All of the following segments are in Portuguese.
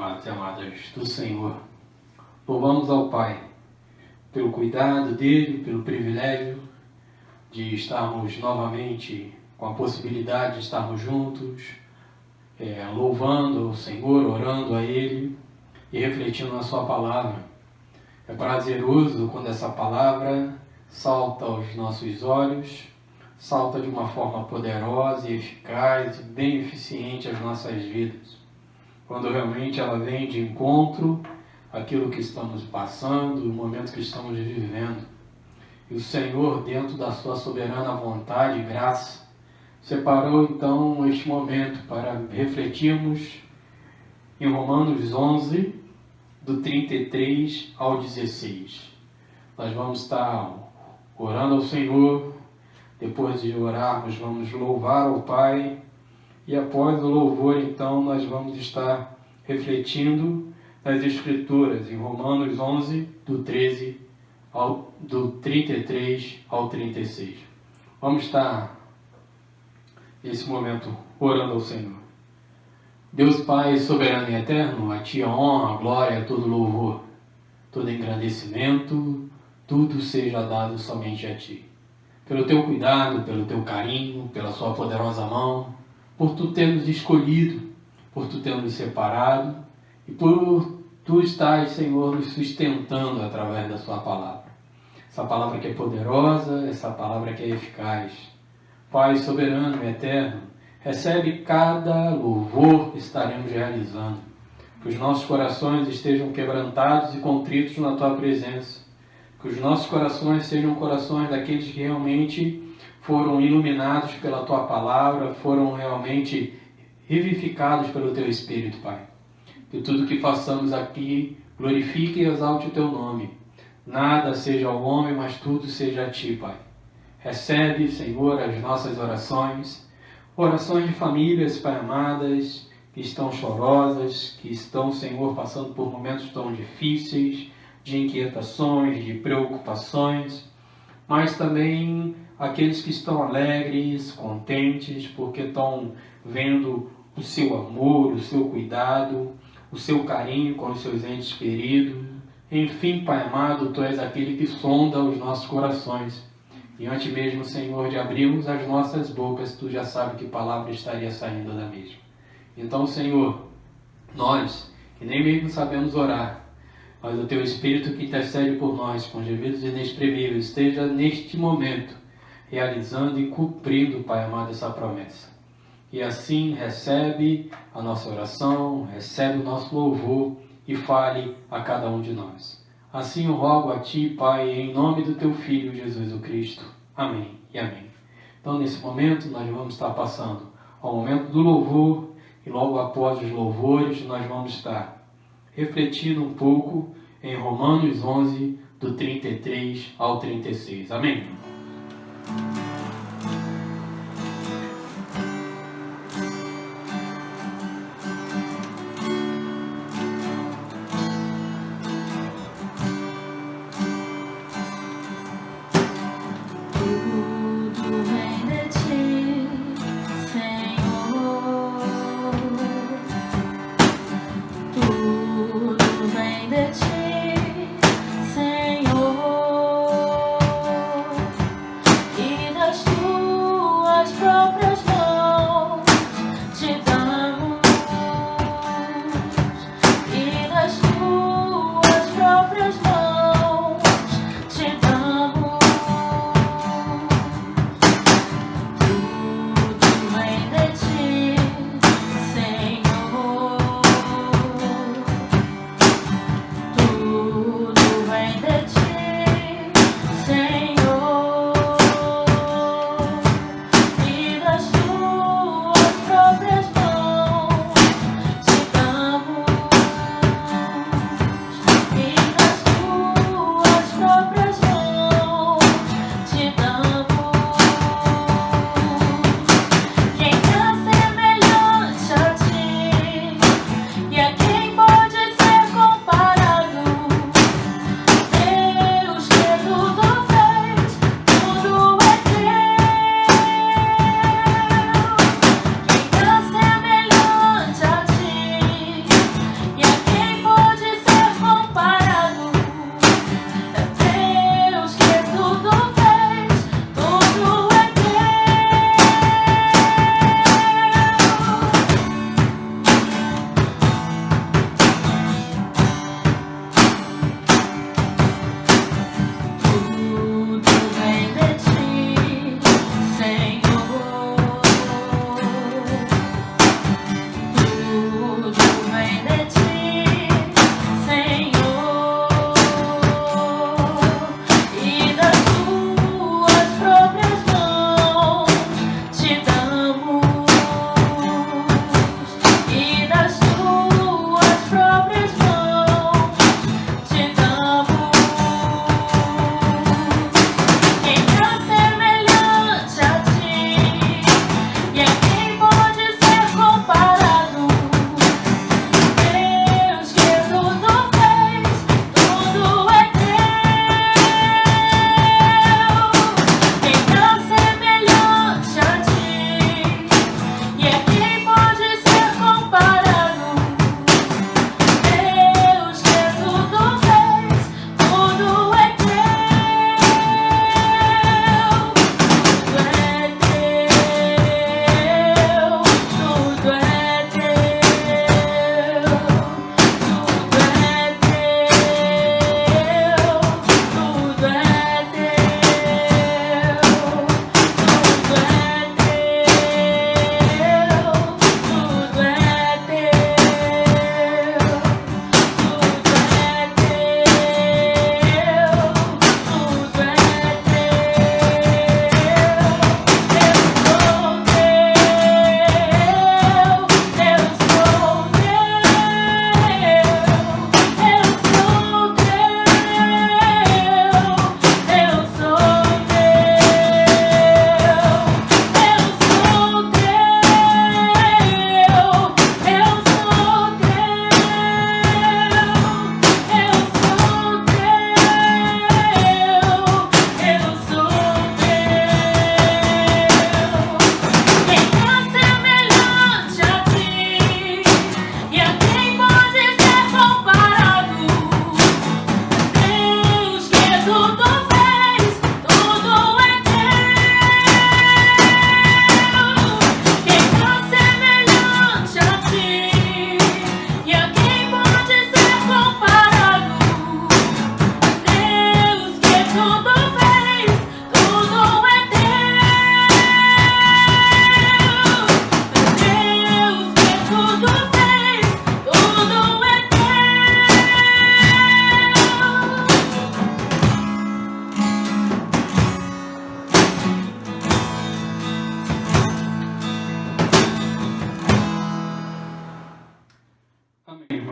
amados e amadas do Senhor. Louvamos ao Pai pelo cuidado dele, pelo privilégio de estarmos novamente com a possibilidade de estarmos juntos, louvando o Senhor, orando a Ele e refletindo na Sua palavra. É prazeroso quando essa palavra salta aos nossos olhos, salta de uma forma poderosa e eficaz e bem eficiente às nossas vidas. Quando realmente ela vem de encontro àquilo que estamos passando, o momento que estamos vivendo. E o Senhor, dentro da sua soberana vontade e graça, separou então este momento para refletirmos em Romanos 11, do 33 ao 16. Nós vamos estar orando ao Senhor, depois de orarmos vamos louvar ao Pai, e após o louvor então nós vamos estar refletindo nas Escrituras, em Romanos 11, do 33 ao 36. Vamos estar nesse momento orando ao Senhor. Deus Pai soberano e eterno, a Ti a honra, a glória, todo louvor, todo engrandecimento, tudo seja dado somente a Ti. Pelo Teu cuidado, pelo Teu carinho, pela Sua poderosa mão, por Tu ter nos escolhido, por Tu ter nos separado e por Tu estás, Senhor, nos sustentando através da Sua palavra. Essa palavra que é poderosa, essa palavra que é eficaz. Pai soberano e eterno, recebe cada louvor que estaremos realizando. Que os nossos corações estejam quebrantados e contritos na Tua presença. Que os nossos corações sejam corações daqueles que realmente foram iluminados pela Tua palavra, foram realmente revivificados pelo Teu Espírito, Pai. Que tudo que façamos aqui glorifique e exalte o Teu nome. Nada seja ao homem, mas tudo seja a Ti, Pai. Recebe, Senhor, as nossas orações de famílias, Pai amadas, que estão chorosas, que estão, Senhor, passando por momentos tão difíceis, de inquietações, de preocupações, mas também aqueles que estão alegres, contentes, porque estão vendo o Seu amor, o Seu cuidado, o Seu carinho com os Seus entes queridos. Enfim, Pai amado, Tu és aquele que sonda os nossos corações. E antes mesmo, Senhor, de abrirmos as nossas bocas, Tu já sabes que palavra estaria saindo da mesma. Então, Senhor, nós, que nem mesmo sabemos orar, mas o Teu Espírito que intercede por nós com gemidos inexprimíveis, esteja neste momento realizando e cumprindo, Pai amado, essa promessa. E assim recebe a nossa oração, recebe o nosso louvor e fale a cada um de nós. Assim eu rogo a Ti, Pai, em nome do Teu Filho, Jesus o Cristo. Amém e amém. Então, nesse momento, nós vamos estar passando ao momento do louvor e logo após os louvores, nós vamos estar refletindo um pouco em Romanos 11, do 33 ao 36. Amém?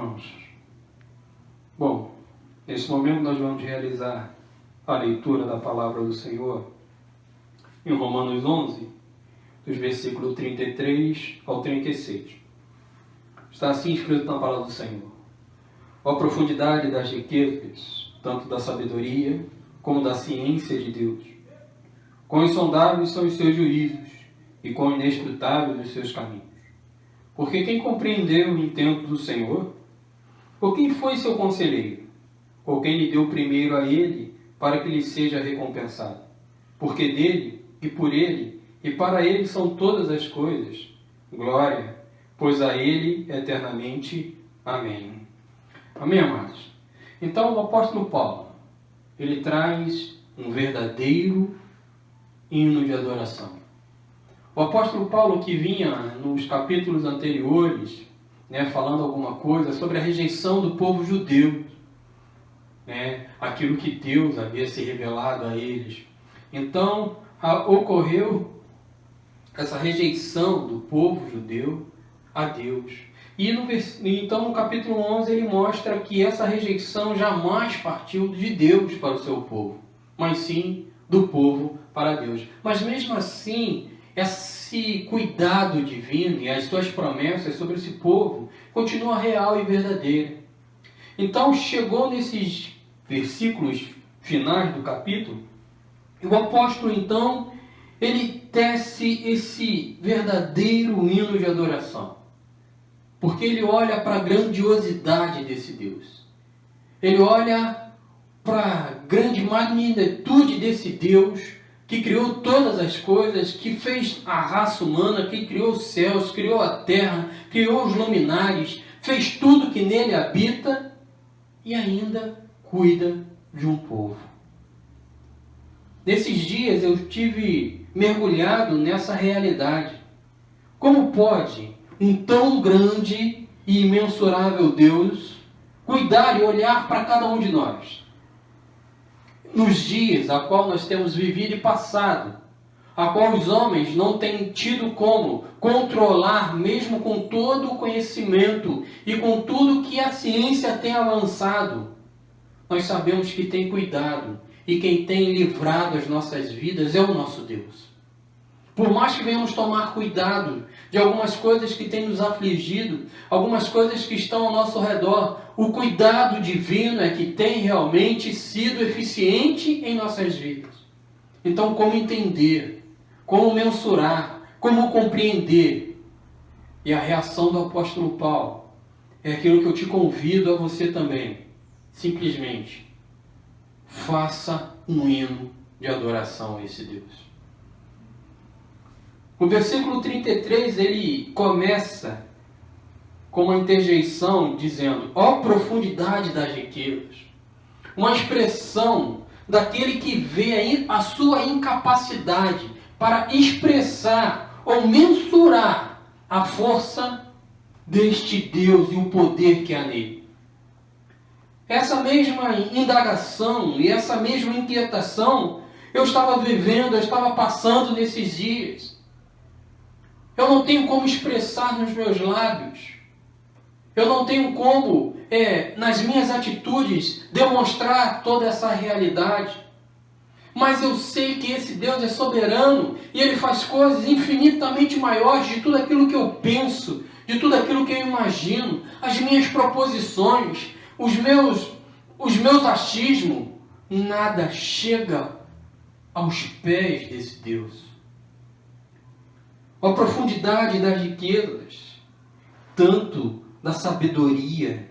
irmãos? Bom, nesse momento nós vamos realizar a leitura da palavra do Senhor em Romanos 11, dos versículos 33 ao 36. Está assim escrito na palavra do Senhor: ó profundidade das riquezas, tanto da sabedoria como da ciência de Deus. Quão insondáveis são os seus juízos e quão inescrutáveis os seus caminhos. Porque quem compreendeu o intento do Senhor? Ou quem foi seu conselheiro? Ou quem lhe deu primeiro a ele para que lhe seja recompensado? Porque dele, e por ele, e para ele são todas as coisas. Glória, pois a ele eternamente. Amém. Amém, amados? Então o apóstolo Paulo, ele traz um verdadeiro hino de adoração. O apóstolo Paulo, que vinha nos capítulos anteriores, falando alguma coisa sobre a rejeição do povo judeu, aquilo que Deus havia se revelado a eles. Então, ocorreu essa rejeição do povo judeu a Deus. E então no capítulo 11 ele mostra que essa rejeição jamais partiu de Deus para o seu povo, mas sim do povo para Deus. Mas mesmo assim, esse cuidado divino e as suas promessas sobre esse povo continua real e verdadeira. Então chegou nesses versículos finais do capítulo, e o apóstolo então, ele tece esse verdadeiro hino de adoração. Porque ele olha para a grandiosidade desse Deus. Ele olha para a grande magnitude desse Deus que criou todas as coisas, que fez a raça humana, que criou os céus, criou a terra, criou os luminares, fez tudo que nele habita e ainda cuida de um povo. Nesses dias eu tive mergulhado nessa realidade. Como pode um tão grande e imensurável Deus cuidar e olhar para cada um de nós? Nos dias a qual nós temos vivido e passado, a qual os homens não têm tido como controlar, mesmo com todo o conhecimento e com tudo que a ciência tem avançado, nós sabemos que tem cuidado e quem tem livrado as nossas vidas é o nosso Deus. Por mais que venhamos tomar cuidado de algumas coisas que têm nos afligido, algumas coisas que estão ao nosso redor, o cuidado divino é que tem realmente sido eficiente em nossas vidas. Então, como entender? Como mensurar? Como compreender? E a reação do apóstolo Paulo é aquilo que eu te convido a você também. Simplesmente, faça um hino de adoração a esse Deus. O versículo 33, ele começa com uma interjeição dizendo: ó profundidade das riquezas. Uma expressão daquele que vê a sua incapacidade para expressar ou mensurar a força deste Deus e o poder que há nele. Essa mesma indagação e essa mesma inquietação eu estava vivendo, eu estava passando nesses dias. Eu não tenho como expressar nos meus lábios. Eu não tenho como, nas minhas atitudes, demonstrar toda essa realidade. Mas eu sei que esse Deus é soberano e Ele faz coisas infinitamente maiores de tudo aquilo que eu penso, de tudo aquilo que eu imagino, as minhas proposições, os meus achismos. Nada chega aos pés desse Deus. A profundidade das riquezas, tanto da sabedoria,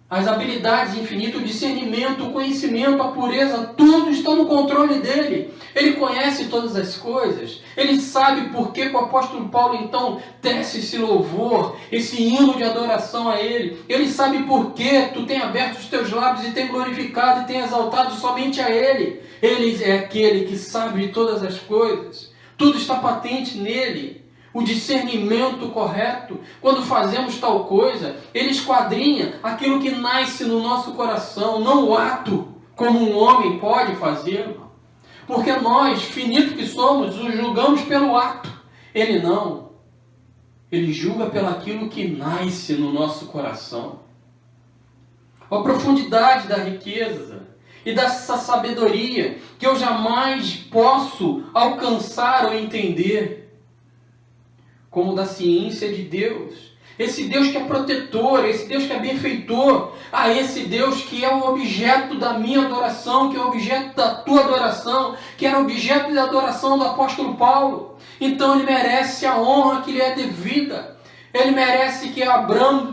as habilidades infinitas, o discernimento, o conhecimento, a pureza, tudo está no controle dele. Ele conhece todas as coisas. Ele sabe por que o apóstolo Paulo então tece esse louvor, esse hino de adoração a ele. Ele sabe por que tu tem aberto os teus lábios e tem glorificado e tem exaltado somente a ele. Ele é aquele que sabe de todas as coisas. Tudo está patente nele. O discernimento correto, quando fazemos tal coisa, ele esquadrinha aquilo que nasce no nosso coração, não o ato, como um homem pode fazê-lo. Porque nós, finito que somos, o julgamos pelo ato. Ele não. Ele julga pelaquilo que nasce no nosso coração. A profundidade da riqueza e dessa sabedoria que eu jamais posso alcançar ou entender, como da ciência de Deus. Esse Deus que é protetor, esse Deus que é benfeitor, esse Deus que é o objeto da minha adoração, que é o objeto da tua adoração, que era o objeto da adoração do apóstolo Paulo. Então ele merece a honra que lhe é devida. Ele merece que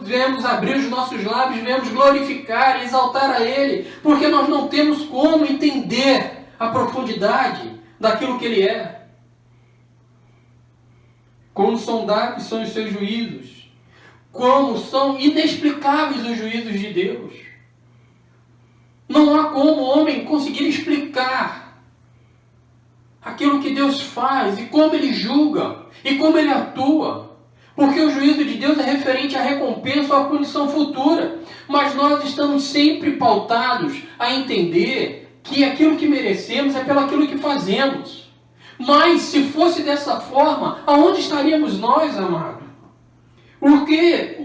venhamos abrir os nossos lábios, venhamos glorificar e exaltar a Ele, porque nós não temos como entender a profundidade daquilo que Ele é. Como sondáveis são os seus juízos, como são inexplicáveis os juízos de Deus. Não há como o homem conseguir explicar aquilo que Deus faz, e como Ele julga, e como Ele atua. Porque o juízo de Deus é referente à recompensa ou à punição futura. Mas nós estamos sempre pautados a entender que aquilo que merecemos é pelo aquilo que fazemos. Mas se fosse dessa forma, aonde estaríamos nós, amado? Porque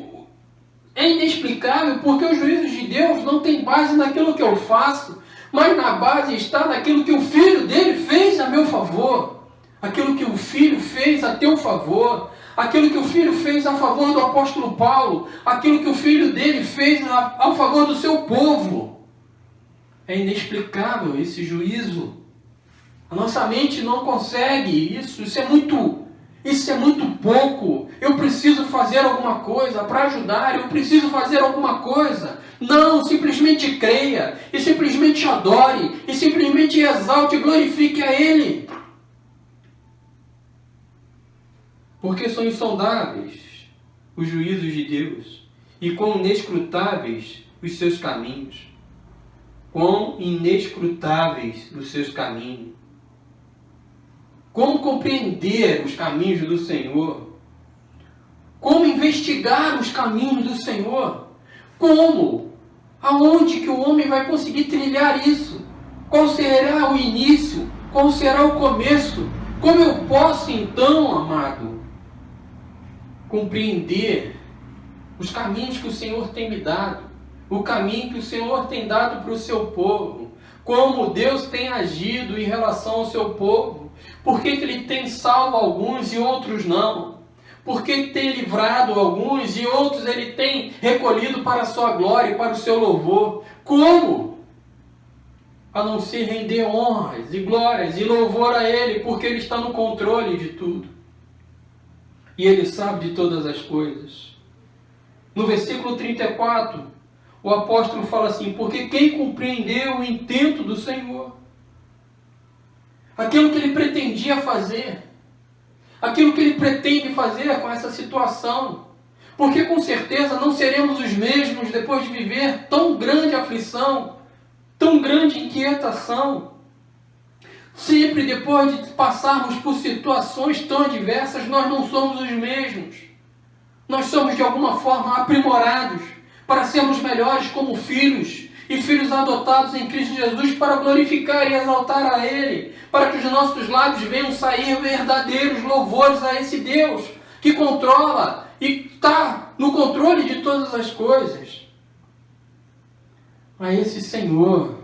é inexplicável, porque os juízos de Deus não têm base naquilo que eu faço, mas na base está naquilo que o Filho dele fez a meu favor. Aquilo que o Filho fez a teu favor. Aquilo que o Filho fez a favor do apóstolo Paulo, aquilo que o Filho dele fez ao favor do seu povo. É inexplicável esse juízo. A nossa mente não consegue isso. Isso é muito pouco. Eu preciso fazer alguma coisa para ajudar, eu preciso fazer alguma coisa. Não, simplesmente creia, e simplesmente adore, e simplesmente exalte e glorifique a Ele. Porque são insondáveis os juízos de Deus, e quão inescrutáveis os seus caminhos. Quão inescrutáveis os seus caminhos. Como compreender os caminhos do Senhor? Como investigar os caminhos do Senhor? Como? Aonde que o homem vai conseguir trilhar isso? Qual será o início? Qual será o começo? Como eu posso então, amado, compreender os caminhos que o Senhor tem me dado, o caminho que o Senhor tem dado para o seu povo, como Deus tem agido em relação ao seu povo, por que Ele tem salvo alguns e outros não, por que tem livrado alguns e outros Ele tem recolhido para a sua glória e para o seu louvor. Como? A não ser render honras e glórias e louvor a Ele, porque Ele está no controle de tudo. E Ele sabe de todas as coisas. No versículo 34, o apóstolo fala assim: porque quem compreendeu o intento do Senhor? Aquilo que Ele pretendia fazer. Aquilo que Ele pretende fazer com essa situação. Porque com certeza não seremos os mesmos depois de viver tão grande aflição, tão grande inquietação. Sempre depois de passarmos por situações tão adversas, nós não somos os mesmos. Nós somos de alguma forma aprimorados para sermos melhores como filhos e filhos adotados em Cristo Jesus, para glorificar e exaltar a Ele, para que os nossos lábios venham sair verdadeiros louvores a esse Deus que controla e está no controle de todas as coisas. A esse Senhor,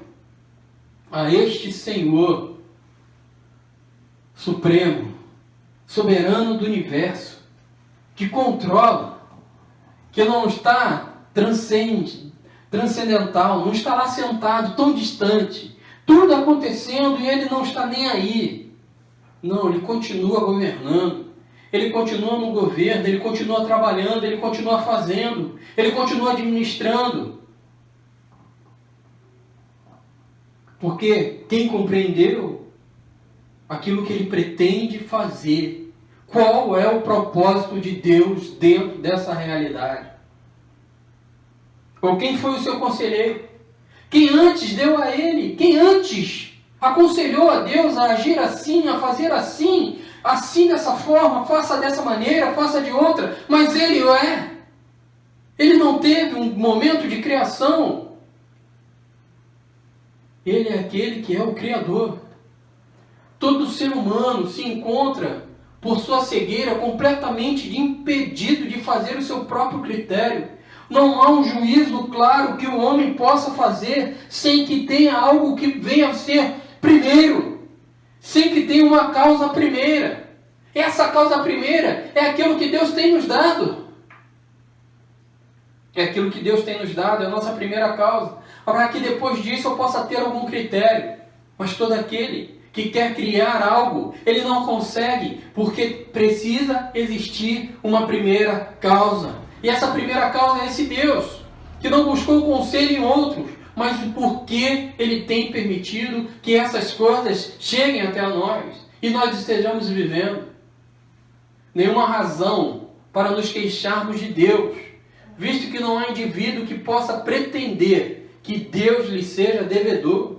a este Senhor supremo, soberano do universo, que controla, que não está transcendental, não está lá sentado, tão distante, tudo acontecendo e Ele não está nem aí. Não, Ele continua governando, Ele continua no governo, Ele continua trabalhando, Ele continua fazendo, Ele continua administrando. Porque quem compreendeu aquilo que Ele pretende fazer, qual é o propósito de Deus dentro dessa realidade? Ou quem foi o seu conselheiro? Quem antes deu a Ele? Quem antes aconselhou a Deus a agir assim, a fazer assim, assim dessa forma, faça dessa maneira, faça de outra? Mas Ele é. Ele não teve um momento de criação. Ele é aquele que é o Criador. Todo ser humano se encontra por sua cegueira, completamente impedido de fazer o seu próprio critério. Não há um juízo claro que o homem possa fazer sem que tenha algo que venha a ser primeiro, sem que tenha uma causa primeira. Essa causa primeira é aquilo que Deus tem nos dado. É aquilo que Deus tem nos dado, é a nossa primeira causa. Para que depois disso eu possa ter algum critério. Mas todo aquele que quer criar algo, ele não consegue, porque precisa existir uma primeira causa. E essa primeira causa é esse Deus, que não buscou conselho em outros, mas porque Ele tem permitido que essas coisas cheguem até nós e nós estejamos vivendo. Nenhuma razão para nos queixarmos de Deus, visto que não há indivíduo que possa pretender que Deus lhe seja devedor.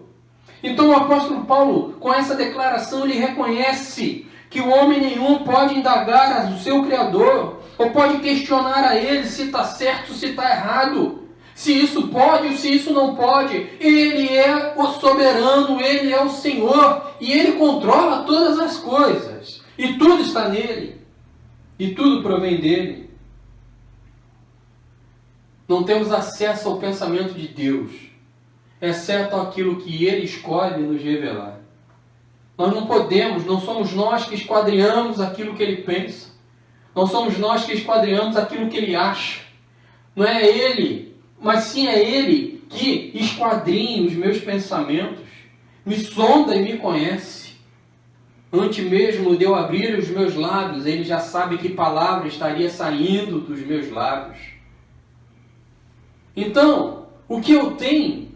Então o apóstolo Paulo, com essa declaração, ele reconhece que o homem nenhum pode indagar o seu Criador, ou pode questionar a ele se está certo, se está errado, se isso pode ou se isso não pode. Ele é o soberano, Ele é o Senhor, e Ele controla todas as coisas, e tudo está nele, e tudo provém dele. Não temos acesso ao pensamento de Deus, exceto aquilo que Ele escolhe nos revelar. Nós não podemos, não somos nós que esquadrinhamos aquilo que Ele pensa. Não somos nós que esquadrinhamos aquilo que Ele acha. Não é Ele, mas sim é Ele que esquadrinha os meus pensamentos, me sonda e me conhece. Antes mesmo de eu abrir os meus lábios, Ele já sabe que palavra estaria saindo dos meus lábios. Então, o que eu tenho,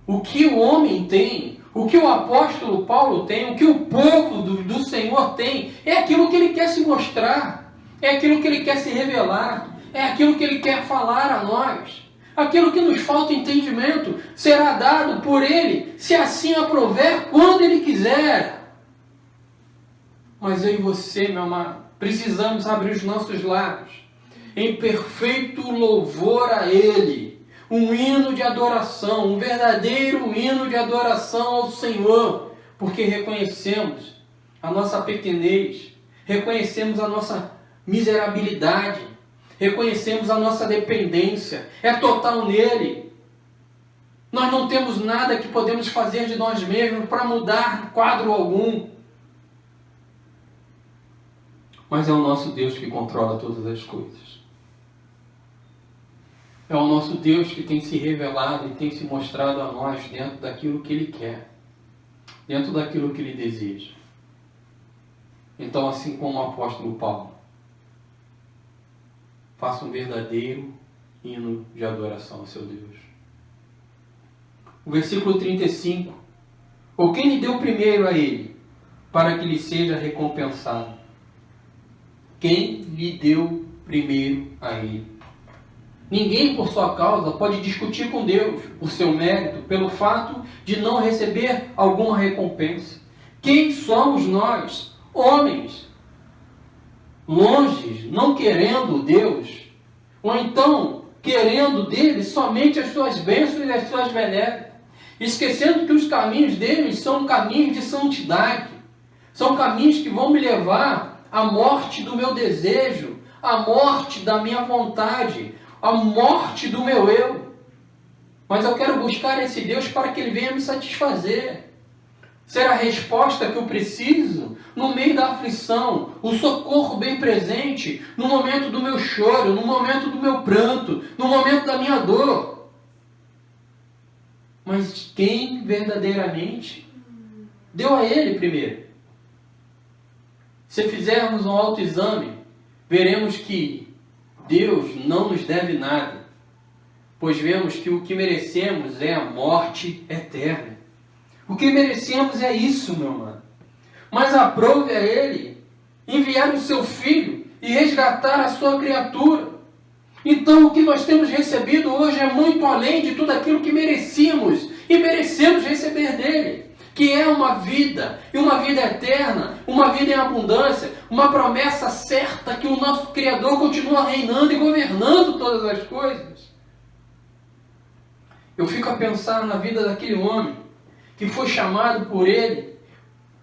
o que o homem tem, o que o apóstolo Paulo tem, o que o povo do Senhor tem, é aquilo que ele quer se mostrar, é aquilo que ele quer se revelar, é aquilo que ele quer falar a nós. Aquilo que nos falta entendimento será dado por ele, se assim aprover, quando ele quiser. Mas eu e você, meu amado, precisamos abrir os nossos lábios em perfeito louvor a Ele. Um hino de adoração, um verdadeiro hino de adoração ao Senhor, porque reconhecemos a nossa pequenez, reconhecemos a nossa miserabilidade, reconhecemos a nossa dependência, é total nele. Nós não temos nada que podemos fazer de nós mesmos para mudar quadro algum. Mas é o nosso Deus que controla todas as coisas. É o nosso Deus que tem se revelado e tem se mostrado a nós dentro daquilo que Ele quer, dentro daquilo que Ele deseja. Então, assim como o apóstolo Paulo, faça um verdadeiro hino de adoração ao seu Deus. O versículo 35. Ou quem lhe deu primeiro a Ele, para que lhe seja recompensado? Quem lhe deu primeiro a Ele? Ninguém, por sua causa, pode discutir com Deus, por seu mérito, pelo fato de não receber alguma recompensa. Quem somos nós, homens, longe, não querendo Deus, ou então querendo dele somente as suas bênçãos e as suas benéficas, esquecendo que os caminhos deles são caminhos de santidade, são caminhos que vão me levar à morte do meu desejo, à morte da minha vontade, a morte do meu eu. Mas eu quero buscar esse Deus para que Ele venha me satisfazer, ser a resposta que eu preciso no meio da aflição, o socorro bem presente no momento do meu choro, no momento do meu pranto, no momento da minha dor. Mas quem verdadeiramente deu a Ele primeiro? Se fizermos um autoexame, veremos que Deus não nos deve nada, pois vemos que o que merecemos é a morte eterna. O que merecemos é isso, meu irmão. Mas aprove a Ele enviar o seu Filho e resgatar a sua criatura. Então o que nós temos recebido hoje é muito além de tudo aquilo que merecíamos e merecemos receber dele, que é uma vida, e uma vida eterna, uma vida em abundância, uma promessa certa que o nosso Criador continua reinando e governando todas as coisas. Eu fico a pensar na vida daquele homem que foi chamado por Ele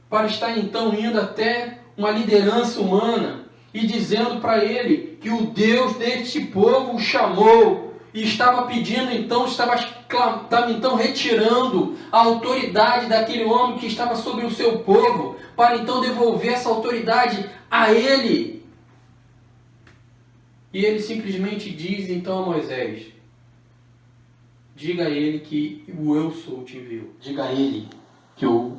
para estar então indo até uma liderança humana e dizendo para ele que o Deus deste povo o chamou e estava pedindo, estava então retirando a autoridade daquele homem que estava sobre o seu povo, para então devolver essa autoridade a ele. E ele simplesmente diz então a Moisés: diga a ele que o eu sou te enviou. Diga a ele que o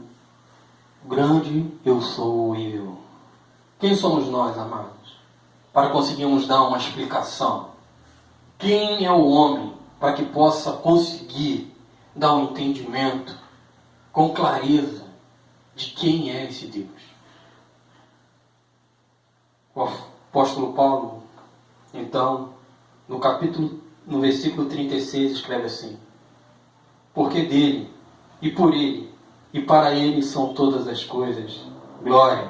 grande eu sou o enviou. Quem somos nós, amados, para conseguirmos dar uma explicação? Quem é o homem para que possa conseguir dar um entendimento com clareza de quem é esse Deus? O apóstolo Paulo, então, no versículo 36, escreve assim: porque dele, e por ele, e para ele são todas as coisas, glória,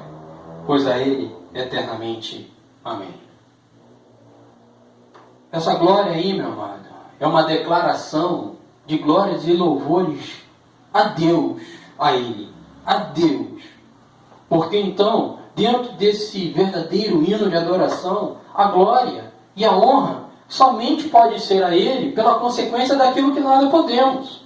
pois a ele eternamente. Amém. Essa glória aí, meu amado, é uma declaração de glórias e louvores a Deus, a Ele, a Deus. Porque então, dentro desse verdadeiro hino de adoração, a glória e a honra somente pode ser a Ele pela consequência daquilo que nós podemos.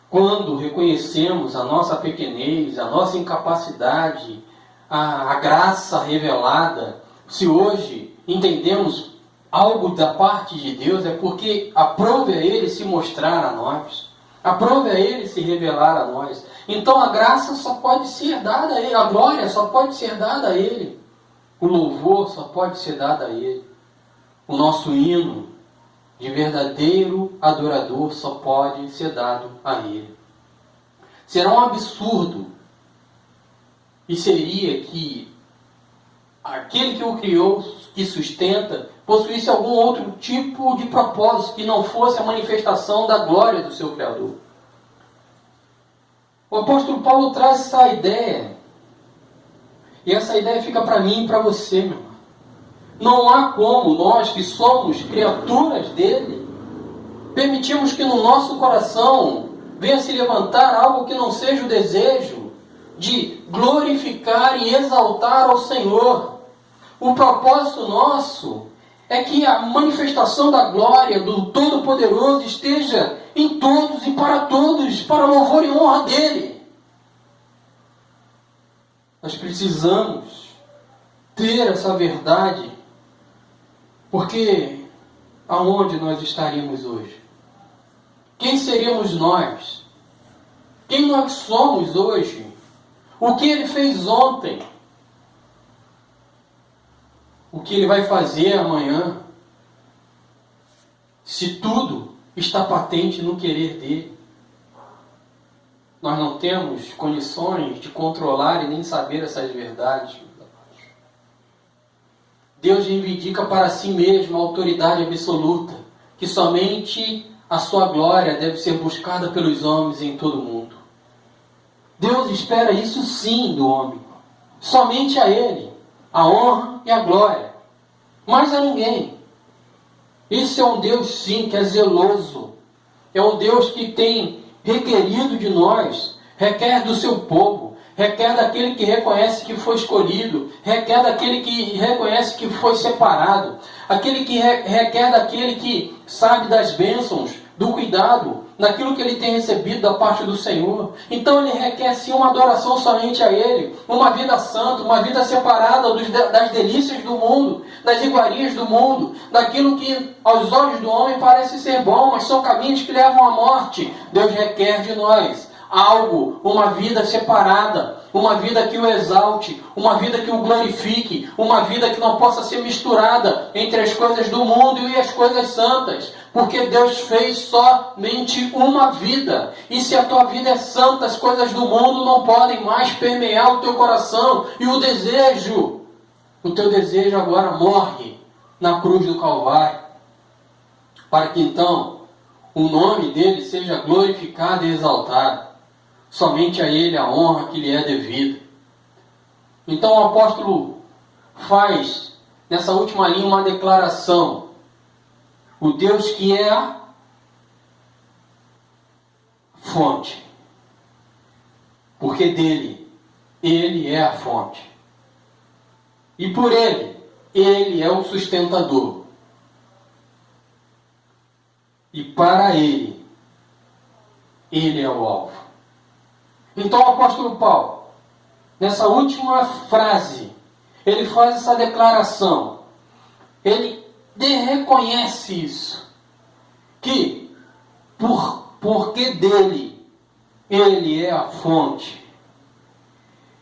Quando reconhecemos a nossa pequenez, a nossa incapacidade, a graça revelada, se hoje entendemos algo da parte de Deus, é porque aprove a Ele se mostrar a nós, aprove a Ele se revelar a nós. Então a graça só pode ser dada a Ele, a glória só pode ser dada a Ele, o louvor só pode ser dado a Ele, o nosso hino de verdadeiro adorador só pode ser dado a Ele. Será um absurdo, e seria que aquele que o criou, que sustenta, possuísse algum outro tipo de propósito que não fosse a manifestação da glória do seu Criador. O apóstolo Paulo traz essa ideia, e essa ideia fica para mim e para você, meu irmão. Não há como nós, que somos criaturas dele, permitirmos que no nosso coração venha se levantar algo que não seja o desejo de glorificar e exaltar ao Senhor. O propósito nosso é que a manifestação da glória do Todo-Poderoso esteja em todos e para todos, para louvor e honra dele. Nós precisamos ter essa verdade, porque aonde nós estaríamos hoje? Quem seríamos nós? Quem nós somos hoje? O que ele fez ontem? O que ele vai fazer amanhã? Se tudo está patente no querer dele. Nós não temos condições de controlar e nem saber essas verdades. Deus reivindica para si mesmo a autoridade absoluta, que somente a sua glória deve ser buscada pelos homens em todo o mundo. Deus espera isso sim do homem. Somente a Ele, a honra e a glória. Mais a ninguém. Esse é um Deus sim que é zeloso. É um Deus que tem requerido de nós, requer do seu povo, requer daquele que reconhece que foi escolhido, requer daquele que reconhece que foi separado, aquele que requer daquele que sabe das bênçãos, do cuidado, daquilo que ele tem recebido da parte do Senhor. Então ele requer sim uma adoração somente a Ele, uma vida santa, uma vida separada das delícias do mundo, das iguarias do mundo, daquilo que aos olhos do homem parece ser bom, mas são caminhos que levam à morte. Deus requer de nós algo, uma vida separada, uma vida que o exalte, uma vida que o glorifique, uma vida que não possa ser misturada entre as coisas do mundo e as coisas santas, porque Deus fez somente uma vida, e se a tua vida é santa, as coisas do mundo não podem mais permear o teu coração, e o teu desejo agora morre na cruz do Calvário, para que então o nome dele seja glorificado e exaltado. Somente a Ele a honra que lhe é devida. Então o apóstolo faz, nessa última linha, uma declaração. O Deus que é a fonte. Porque dele, Ele é a fonte. E por ele é o sustentador. E para ele é o alvo. Então o apóstolo Paulo, nessa última frase, ele faz essa declaração. Ele reconhece isso. Que porque dele é a fonte.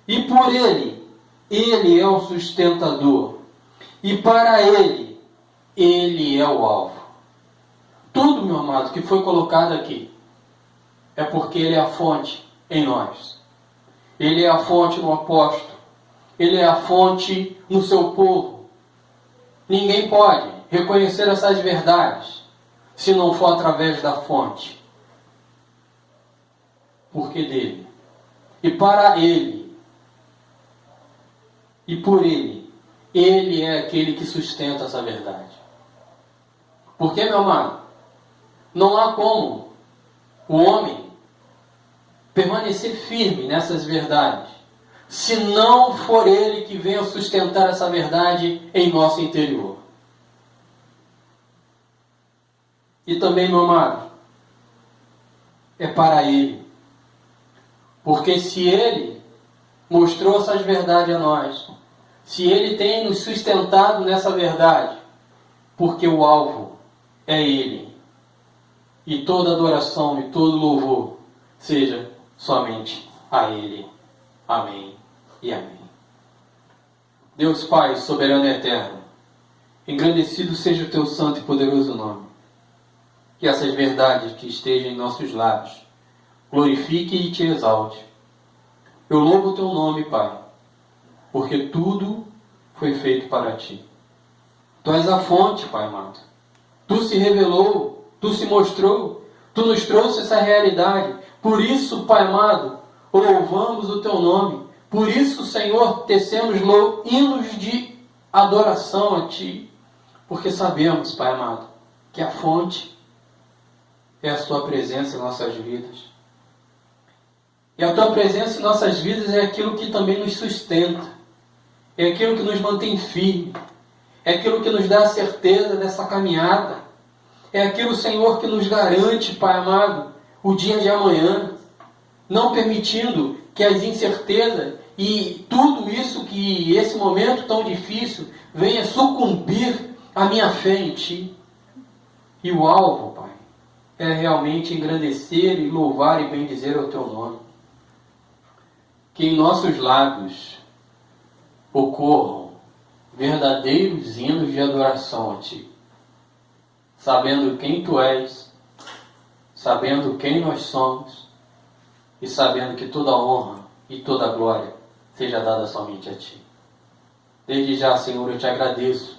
E por ele é o sustentador. E para ele é o alvo. Tudo, meu amado, que foi colocado aqui é porque ele é a fonte em nós. Ele é a fonte no apóstolo. Ele é a fonte no seu povo. Ninguém pode reconhecer essas verdades se não for através da fonte. Porque dele. E para ele. E por ele. Ele é aquele que sustenta essa verdade. Porque, meu amado, não há como o homem permanecer firme nessas verdades, se não for ele que venha sustentar essa verdade em nosso interior. E também, meu amado, é para ele. Porque se ele mostrou essas verdades a nós, se ele tem nos sustentado nessa verdade, porque o alvo é ele. E toda adoração e todo louvor seja somente a ele. Amém e amém. Deus Pai, soberano e eterno, engrandecido seja o teu santo e poderoso nome. Que essas verdades que estejam em nossos lábios glorifique e te exalte. Eu louvo o teu nome, Pai, porque tudo foi feito para ti. Tu és a fonte, Pai amado. Tu se revelou, tu se mostrou, tu nos trouxe essa realidade. Por isso, Pai amado, louvamos o teu nome. Por isso, Senhor, tecemos hinos de adoração a ti. Porque sabemos, Pai amado, que a fonte é a sua presença em nossas vidas. E a tua presença em nossas vidas é aquilo que também nos sustenta. É aquilo que nos mantém firme. É aquilo que nos dá a certeza dessa caminhada. É aquilo, Senhor, que nos garante, Pai amado, o dia de amanhã. Não permitindo que as incertezas e tudo isso, que esse momento tão difícil, venha sucumbir a minha fé em Ti. E o alvo, Pai, é realmente engrandecer e louvar e bendizer o Teu nome. Que em nossos lábios ocorram verdadeiros hinos de adoração a Ti. Sabendo quem Tu és, sabendo quem nós somos, e sabendo que toda honra e toda glória seja dada somente a Ti. Desde já, Senhor, eu Te agradeço.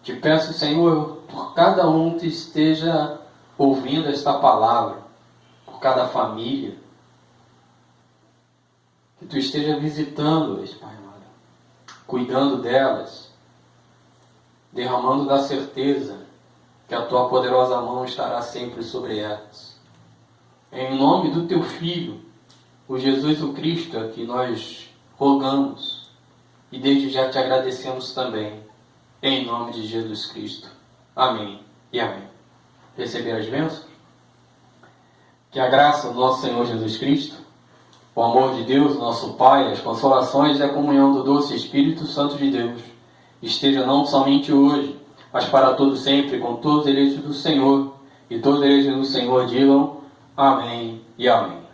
Te peço, Senhor, por cada um que esteja ouvindo esta palavra, por cada família, que Tu esteja visitando-as, Pai amado, cuidando delas, derramando da certeza que a Tua poderosa mão estará sempre sobre elas. Em nome do Teu Filho, o Jesus o Cristo, a que nós rogamos, e desde já Te agradecemos também, em nome de Jesus Cristo. Amém e amém. Receber as bênçãos? Que a graça do nosso Senhor Jesus Cristo, o amor de Deus, nosso Pai, as consolações e a comunhão do doce Espírito Santo de Deus, esteja não somente hoje, mas para todo sempre, com todos os eleitos do Senhor, e todos os eleitos do Senhor digam amém e amém.